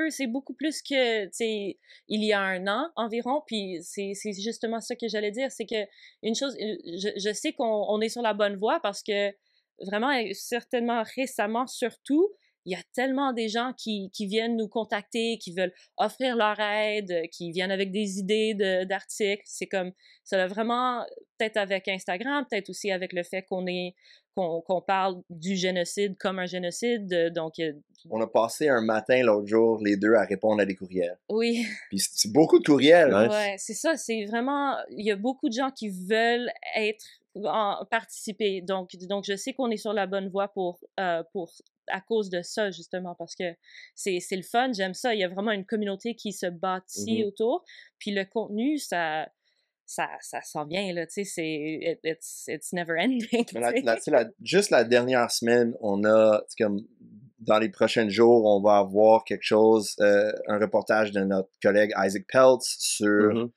C'est beaucoup plus que, tu sais, il y a un an environ. Puis c'est justement ça que j'allais dire. C'est que une chose, je sais qu'on est sur la bonne voie parce que vraiment, certainement récemment, surtout, il y a tellement des gens qui viennent nous contacter, qui veulent offrir leur aide, qui viennent avec des idées d'articles. C'est comme, ça a vraiment, peut-être avec Instagram, peut-être aussi avec le fait qu'on parle du génocide comme un génocide, donc... On a passé un matin l'autre jour, les deux, à répondre à des courriels. Oui. Puis c'est beaucoup de courriels. Ouais, c'est ça, c'est vraiment... Il y a beaucoup de gens qui veulent participer, donc je sais qu'on est sur la bonne voie à cause de ça, justement, parce que c'est le fun, j'aime ça, il y a vraiment une communauté qui se bâtit autour, puis le contenu, ça s'en vient, là, tu sais, it's never ending. Juste la dernière semaine, on a, comme, dans les prochains jours, on va avoir quelque chose, un reportage de notre collègue Isaac Peltz sur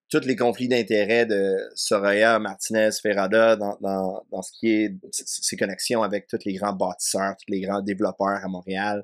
tous les conflits d'intérêts de Soraya Martinez-Ferrada dans ce qui est ses connexions avec tous les grands bâtisseurs, tous les grands développeurs à Montréal.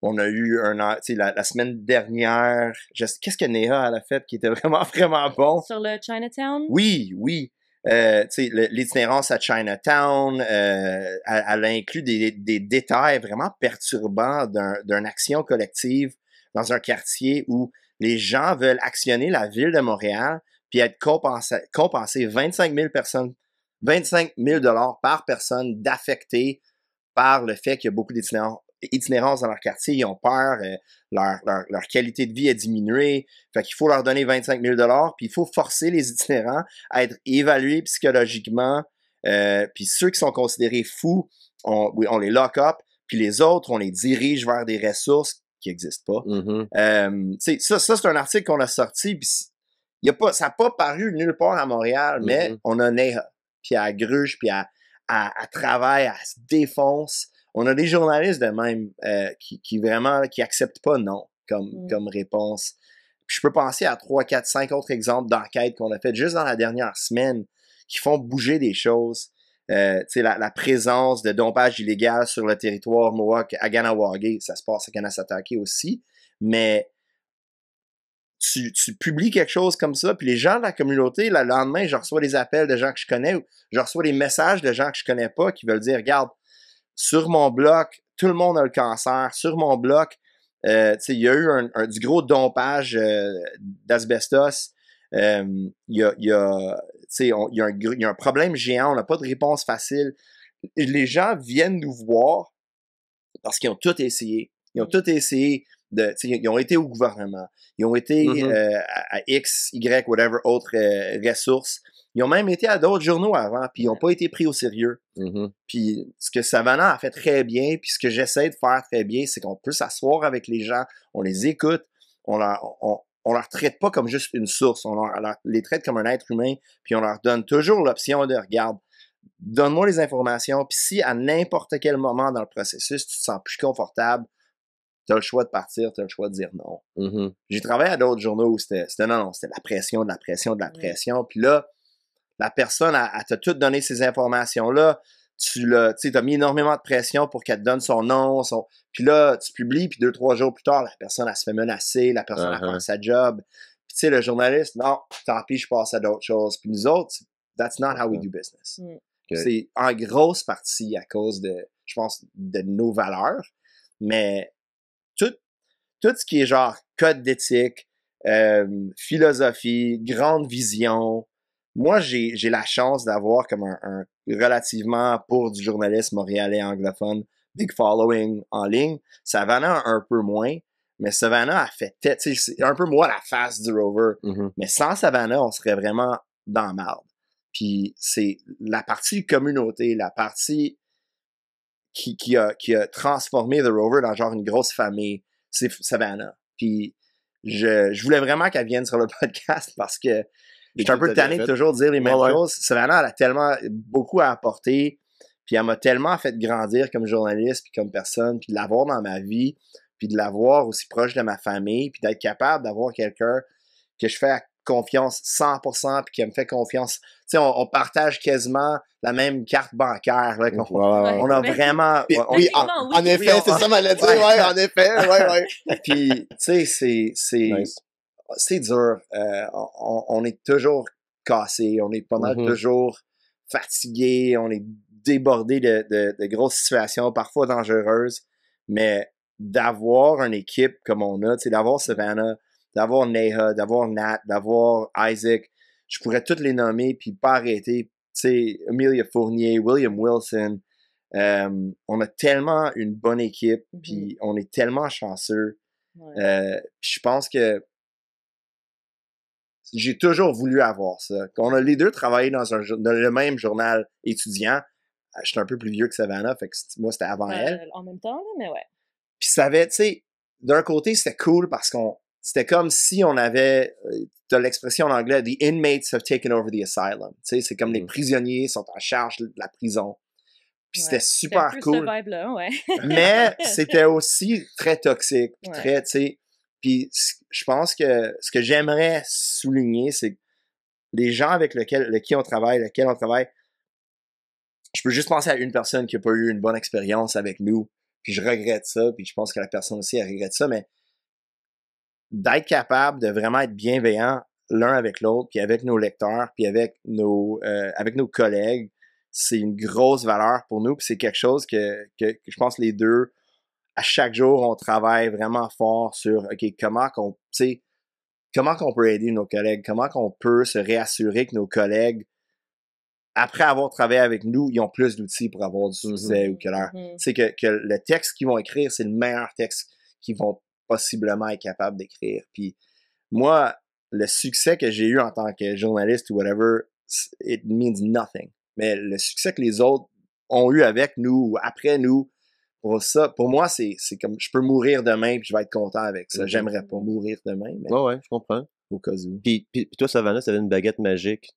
On a eu la semaine dernière, qu'est-ce que Néha a fait qui était vraiment, vraiment bon? Sur le Chinatown? Oui. L'itinérance à Chinatown, elle inclut des détails vraiment perturbants d'une action collective dans un quartier où les gens veulent actionner la ville de Montréal puis être compensés 25 000 par personne d'affectés par le fait qu'il y a beaucoup d'itinérance dans leur quartier. Ils ont peur, leur qualité de vie est diminuée. Fait qu'il faut leur donner 25 000 puis il faut forcer les itinérants à être évalués psychologiquement. Puis ceux qui sont considérés fous, on les lock up, puis les autres, on les dirige vers des ressources qui n'existent pas. Mm-hmm. Ça, c'est un article qu'on a sorti, puis ça n'a pas paru nulle part à Montréal, mais on a Neha, puis elle gruge, puis elle travaille, elle se défonce. On a des journalistes de même qui vraiment qui acceptent pas non comme réponse. Puis je peux penser à 3, 4, 5 autres exemples d'enquêtes qu'on a faites juste dans la dernière semaine qui font bouger des choses. La présence de dompage illégal sur le territoire Mohawk à Ganawagé, ça se passe à Kanasatake aussi, mais tu publies quelque chose comme ça, puis les gens de la communauté, le lendemain, je reçois des appels de gens que je connais, ou je reçois des messages de gens que je connais pas qui veulent dire, regarde, sur mon bloc, tout le monde a le cancer, sur mon bloc, il y a eu du gros dompage d'asbestos, il y a un problème géant, on n'a pas de réponse facile. Et les gens viennent nous voir parce qu'ils ont tout essayé. Ils ont tout essayé ils ont été au gouvernement, ils ont été à X, Y, whatever, autres ressources. Ils ont même été à d'autres journaux avant, puis ils n'ont pas été pris au sérieux. Puis ce que Savannah a fait très bien, puis ce que j'essaie de faire très bien, c'est qu'on peut s'asseoir avec les gens, on les écoute, on leur traite pas comme juste une source, on les traite comme un être humain, puis on leur donne toujours l'option de regarde, donne-moi les informations, puis si à n'importe quel moment dans le processus, tu te sens plus confortable, t'as le choix de partir, t'as le choix de dire non. J'ai travaillé à d'autres journaux où c'était non, c'était de la pression, puis là, la personne, elle t'a tout donné ces informations-là, t'as mis énormément de pression pour qu'elle te donne son nom, puis là, tu publies, puis 2-3 jours plus tard, la personne, elle se fait menacer, la personne, elle perd sa job, puis tu sais, le journaliste, non, tant pis, je passe à d'autres choses, puis nous autres, that's not how we do business. C'est en grosse partie à cause de, je pense, de nos valeurs, mais tout ce qui est genre code d'éthique, philosophie, grande vision. Moi, j'ai la chance d'avoir comme un relativement, pour du journalisme montréalais anglophone, big following en ligne. Savannah un peu moins, mais Savannah a fait c'est un peu moi la face du Rover. Mais sans Savannah, on serait vraiment dans la merde. Puis c'est la partie communauté, la partie qui a transformé The Rover dans genre une grosse famille, c'est Savannah. Puis je voulais vraiment qu'elle vienne sur le podcast parce que je suis un peu tanné de toujours dire les mêmes choses. Savannah, elle a tellement beaucoup à apporter, puis elle m'a tellement fait grandir comme journaliste, puis comme personne, puis de l'avoir dans ma vie, puis de l'avoir aussi proche de ma famille, puis d'être capable d'avoir quelqu'un que je fais confiance 100%, puis qui me fait confiance. Tu sais, on partage quasiment la même carte bancaire. Là, on a vraiment... Oui, en effet, c'est ça ma lettre. Ouais, en effet. Ouais. Puis, tu sais, c'est dur. On est toujours cassé. On est pas mal toujours fatigué. On est débordé de grosses situations, parfois dangereuses. Mais d'avoir une équipe comme on a, tu sais, d'avoir Savannah, d'avoir Neha, d'avoir Nat, d'avoir Isaac, je pourrais toutes les nommer puis pas arrêter. Tu sais, Amelia Fournier, William Wilson, on a tellement une bonne équipe puis on est tellement chanceux. Je pense que j'ai toujours voulu avoir ça. Quand on a les deux travaillé dans le même journal étudiant, j'étais un peu plus vieux que Savannah, fait que moi c'était avant elle. En même temps, mais ouais. Puis ça avait, tu sais, d'un côté c'était cool parce c'était comme si on avait, t'as l'expression en anglais, the inmates have taken over the asylum. Tu sais, c'est comme les prisonniers sont en charge de la prison. Puis c'était super cool. Ce vibe-là, ouais. Mais c'était aussi très toxique, puis très, tu sais. Puis je pense que ce que j'aimerais souligner, c'est que les gens avec lesquels on travaille, je peux juste penser à une personne qui a pas eu une bonne expérience avec nous, puis je regrette ça, puis je pense que la personne aussi elle regrette ça, mais d'être capable de vraiment être bienveillant, l'un avec l'autre, puis avec nos lecteurs, puis avec nos collègues, c'est une grosse valeur pour nous, puis c'est quelque chose que je pense les deux, à chaque jour, on travaille vraiment fort sur, OK, comment qu'on peut aider nos collègues, comment qu'on peut se réassurer que nos collègues, après avoir travaillé avec nous, ils ont plus d'outils pour avoir du succès ou que c'est que le texte qu'ils vont écrire, c'est le meilleur texte qu'ils vont possiblement être capables d'écrire. Puis moi, le succès que j'ai eu en tant que journaliste ou whatever, it means nothing. Mais le succès que les autres ont eu avec nous ou après nous, pour moi, c'est comme je peux mourir demain puis je vais être content avec ça. J'aimerais pas mourir demain, mais Ouais, je comprends. Au cas où. Puis toi, Savannah, si t'avais une baguette magique,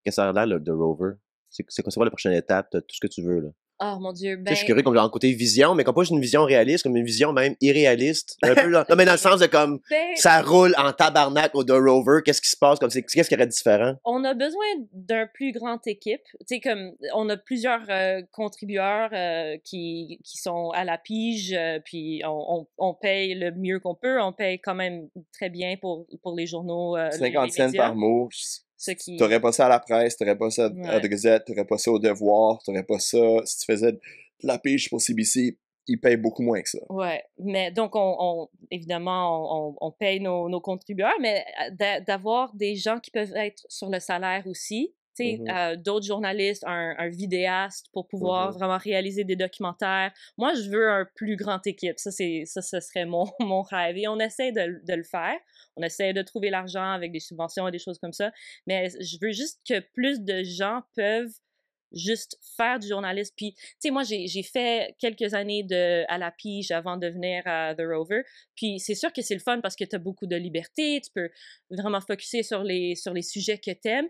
qu'est-ce que ça a l'air, là, de Rover? C'est quoi la prochaine étape? T'as tout ce que tu veux, là. Oh mon Dieu, Tu sais, je suis curieux comme genre côté vision, mais comme pas juste une vision réaliste, comme une vision même irréaliste. Un peu, là. Non, mais dans le sens de comme ça roule en tabarnak au The Rover, qu'est-ce qui se passe? Comme qu'est-ce qui aurait différent? On a besoin d'une plus grande équipe. Tu sais, comme on a plusieurs contributeurs qui sont à la pige, puis on paye le mieux qu'on peut. On paye quand même très bien pour les journaux. 50 cents par mot. Qui... T'aurais pas ça à la presse, t'aurais pas ça à Gazette, t'aurais pas ça au Devoir, t'aurais pas ça si tu faisais de la pige pour CBC, ils payent beaucoup moins que ça. Ouais, mais donc évidemment on paye nos contributeurs, mais d'avoir des gens qui peuvent être sur le salaire aussi, tu sais, d'autres journalistes, un vidéaste pour pouvoir vraiment réaliser des documentaires. Moi, je veux un plus grande équipe. Ça serait mon rêve. Et on essaie de le faire. On essaie de trouver l'argent avec des subventions et des choses comme ça. Mais je veux juste que plus de gens peuvent juste faire du journalisme. Puis, tu sais, moi, j'ai fait quelques années à la pige avant de venir à The Rover. Puis, c'est sûr que c'est le fun parce que tu as beaucoup de liberté. Tu peux vraiment focusser sur les sujets que tu aimes.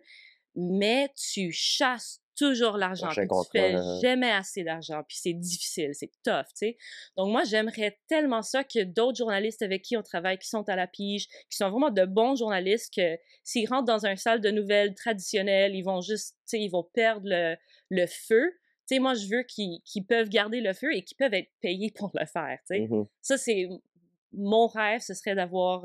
Mais tu chasses toujours l'argent. Tu fais jamais assez d'argent. Puis c'est difficile, c'est tough, tu sais. Donc moi, j'aimerais tellement ça que d'autres journalistes avec qui on travaille, qui sont à la pige, qui sont vraiment de bons journalistes, que s'ils rentrent dans une salle de nouvelles traditionnelle, ils vont juste, tu sais, ils vont perdre le feu. Tu sais, moi, je veux qu'ils peuvent garder le feu et qu'ils peuvent être payés pour le faire, tu sais. Ça, c'est mon rêve, ce serait d'avoir...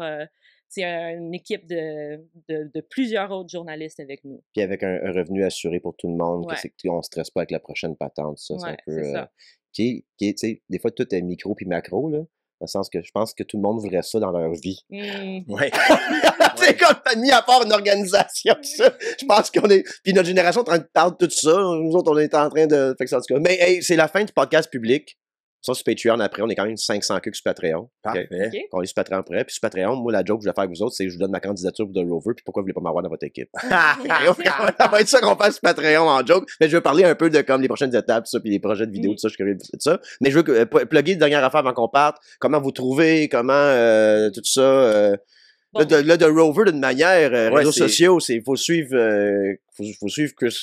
c'est une équipe de plusieurs autres journalistes avec nous. Puis avec un revenu assuré pour tout le monde, qu'on ne stresse pas avec la prochaine patente. Ça, c'est un peu... ça. Tu sais, des fois, tout est micro puis macro, là. Dans le sens que je pense que tout le monde voudrait ça dans leur vie. Ouais. C'est comme mis à part une organisation, ça. Je pense qu'on est... Puis notre génération est en train de parler de tout ça. Nous autres, on est en train de... Fait que ça, en tout cas. Mais hey, c'est la fin du podcast public. Ça, sur Patreon, après, on est quand même 500 sur Patreon. Parfait. Okay. On est sur Patreon après. Puis sur Patreon, moi, la joke que je vais faire avec vous autres, c'est que je vous donne ma candidature pour The Rover, puis pourquoi vous voulez pas m'avoir dans votre équipe. Ça va être ça qu'on fasse sur Patreon en joke. Mais je veux parler un peu de comme les prochaines étapes, ça, puis les projets de vidéos, tout ça, je suis curieux de ça. Mais je veux plugger une dernière affaire avant qu'on parte. Comment vous trouvez, comment tout ça... Là, de Rover, d'une manière, réseaux sociaux, faut suivre Chris.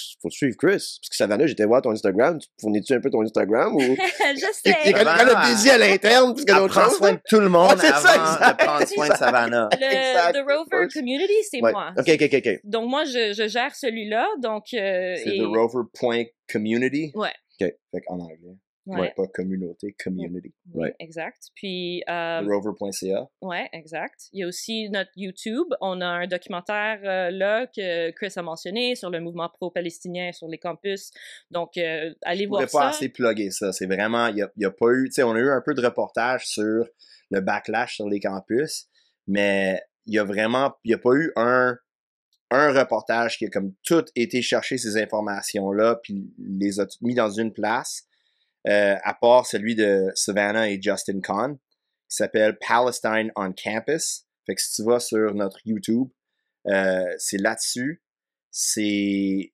Parce que Savannah, j'étais voir ton Instagram. Tu fournis-tu un peu ton Instagram ou? Je sais. Il est quand même busy à l'interne, parce que d'autres choses. Prends soin de tout le monde c'est ça, avant de prendre soin de Savannah. The Rover Community, c'est moi. OK. Donc, moi, je gère celui-là. Donc, c'est therover.community. Ouais. OK. Fait qu'en anglais. Ouais. Pas communauté, community. Ouais. Exact. Puis... therover.ca. Ouais, exact. Il y a aussi notre YouTube. On a un documentaire là que Chris a mentionné sur le mouvement pro-palestinien sur les campus. Donc, allez voir ça. Je pourrais pas assez plugger ça. C'est vraiment... Il y a pas eu... Tu sais, on a eu un peu de reportage sur le backlash sur les campus, mais il y a pas eu un reportage qui a comme tout été chercher ces informations-là puis les a mis dans une place. À part celui de Savannah et Justin Kahn, qui s'appelle Palestine on Campus. Fait que si tu vas sur notre YouTube, c'est là-dessus. C'est...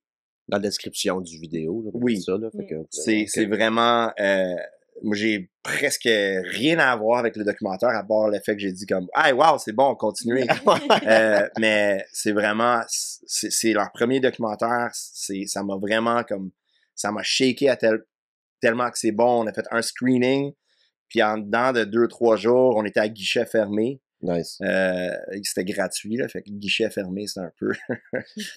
Dans la description du vidéo. Là, oui. Ça, là, fait que, c'est vraiment... moi, j'ai presque rien à voir avec le documentaire, à part le fait que j'ai dit comme « Hey, wow, c'est bon, continuez! » Mais c'est vraiment... C'est leur premier documentaire. Ça m'a vraiment comme... Ça m'a shaké tellement que c'est bon. On a fait un screening, puis en dedans de 2-3 jours, on était à guichet fermé. Nice. C'était gratuit, là, fait que le guichet fermé, c'est un peu...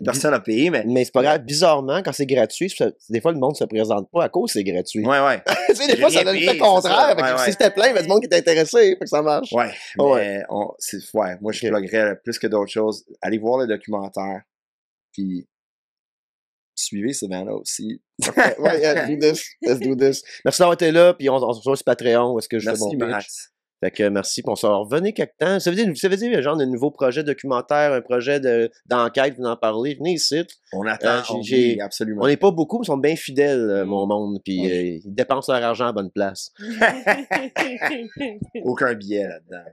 Personne n'a payé, mais... Mais c'est pas grave. Bizarrement, quand c'est gratuit, des fois, le monde se présente pas à cause c'est gratuit. Ouais. Tu sais, des fois, ça donne le contraire. Fait que si c'était plein, il y avait du monde qui était intéressé, fait que ça marche. Ouais, mais moi, je pluggerais plus que d'autres choses. Allez voir le documentaire, puis suivez Savannah aussi. Let's do this. Merci d'avoir été là, puis on se retrouve sur Patreon, où est-ce que je fais mon Merci, pitch. Max. Fait que merci, puis on s'en revenait quelque temps. Ça veut dire genre de nouveau projet documentaire, un projet d'enquête, vous en parlez. Venez ici. On attend, absolument. On n'est pas beaucoup, mais ils sont bien fidèles, mon monde, puis ils dépensent leur argent à bonne place. Aucun billet là-dedans.